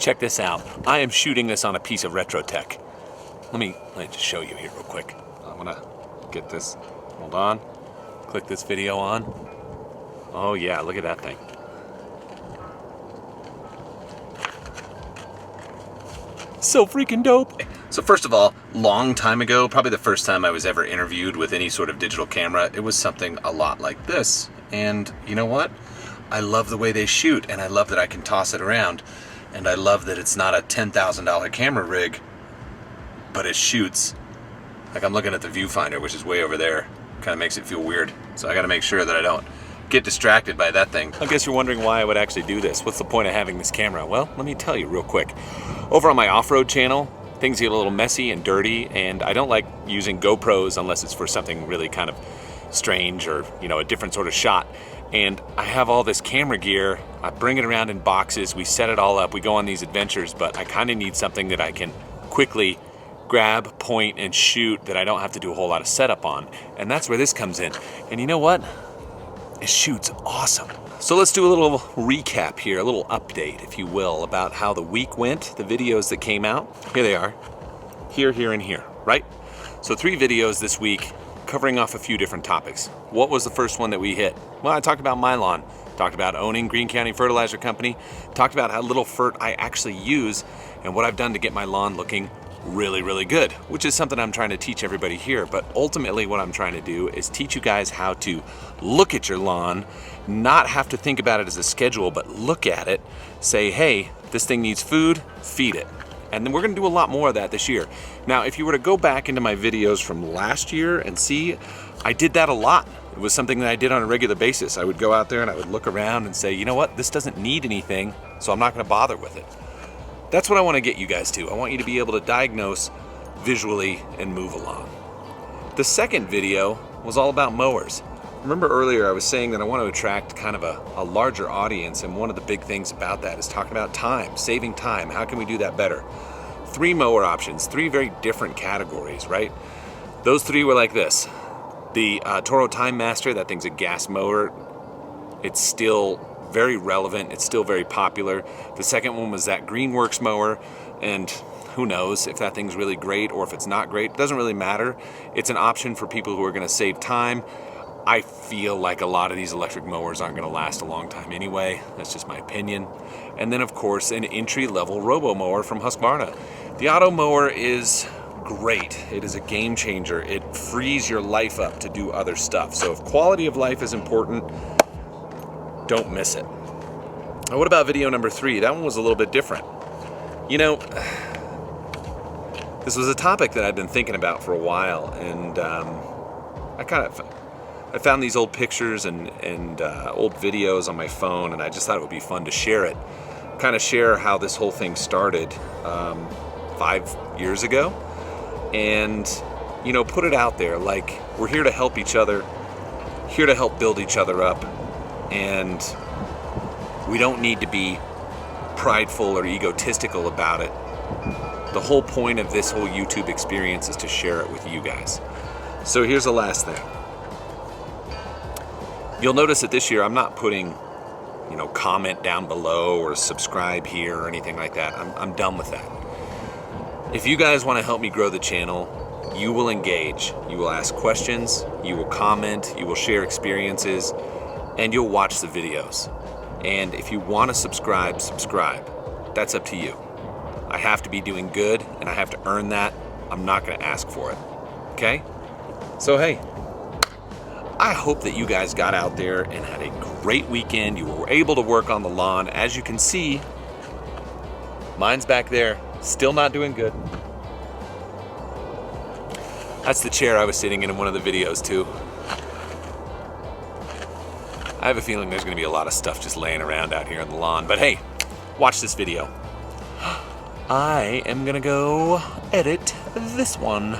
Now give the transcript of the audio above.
Check this out. I am shooting this on a piece of retro tech. Let me just show you here real quick. I'm gonna get this. Hold on. Click this video on. Oh yeah, look at that thing. So freaking dope. So first of all, long time ago, probably the first time I was ever interviewed with any sort of digital camera, it was something a lot like this. And you know what? I love the way they shoot, and I love that I can toss it around. And I love that it's not a $10,000 camera rig, but it shoots. Like I'm looking at the viewfinder, which is way over there. Kind of makes it feel weird. So I gotta make sure that I don't get distracted by that thing. I guess you're wondering why I would actually do this. What's the point of having this camera? Well, let me tell you real quick. Over on my off-road channel, things get a little messy and dirty, and I don't like using GoPros unless it's for something really kind of strange or, you know, a different sort of shot. And I have all this camera gear. I bring it around in boxes. We set it all up. We go on these adventures, but I kind of need something that I can quickly grab, point, and shoot that I don't have to do a whole lot of setup on. And that's where this comes in. And you know what? It shoots awesome. So let's do a little recap here, a little update, if you will, about how the week went, the videos that came out. Here they are. Here, here, and here, right? So 3 videos this week covering off a few different topics. What was the first one that we hit? Well, I talked about my lawn, talked about owning Greene County Fertilizer Company, talked about how little fert I actually use and what I've done to get my lawn looking really, really good, which is something I'm trying to teach everybody here. But ultimately what I'm trying to do is teach you guys how to look at your lawn, not have to think about it as a schedule, but look at it, say, hey, this thing needs food, feed it. And then we're gonna do a lot more of that this year. Now, if you were to go back into my videos from last year and see, I did that a lot. It was something that I did on a regular basis. I would go out there and I would look around and say, you know what, this doesn't need anything, so I'm not gonna bother with it. That's what I wanna get you guys to. I want you to be able to diagnose visually and move along. The second video was all about mowers. Remember earlier I was saying that I want to attract kind of a larger audience, and one of the big things about that is talking about time, saving time. How can we do that better? 3 mower options, 3 very different categories, right? Those 3 were like this. The Toro Time Master, that thing's a gas mower. It's still very relevant, it's still very popular. The second one was that Greenworks mower, and who knows if that thing's really great or if it's not great. It doesn't really matter. It's an option for people who are gonna save time. I feel like a lot of these electric mowers aren't gonna last a long time anyway. That's just my opinion. And then of course, an entry-level robo mower from Husqvarna. The Auto Mower is great. It is a game changer. It frees your life up to do other stuff. So if quality of life is important, don't miss it. Now, what about video number 3? That one was a little bit different. You know, this was a topic that I'd been thinking about for a while, and I found these old pictures and old videos on my phone, and I just thought it would be fun to share it. Kind of share how this whole thing started 5 years ago, and you know, put it out there. Like, we're here to help each other, here to help build each other up, and we don't need to be prideful or egotistical about it. The whole point of this whole YouTube experience is to share it with you guys. So here's the last thing. You'll notice that this year I'm not putting, you know, comment down below or subscribe here or anything like that. I'm done with that. If you guys want to help me grow the channel, you will engage. You will ask questions, you will comment, you will share experiences, and you'll watch the videos. And if you want to subscribe, subscribe. That's up to you. I have to be doing good, and I have to earn that. I'm not going to ask for it. Okay? So hey, I hope that you guys got out there and had a great weekend. You were able to work on the lawn. As you can see, mine's back there, still not doing good. That's the chair I was sitting in one of the videos too. I have a feeling there's gonna be a lot of stuff just laying around out here on the lawn, but hey, watch this video. I am gonna go edit this one.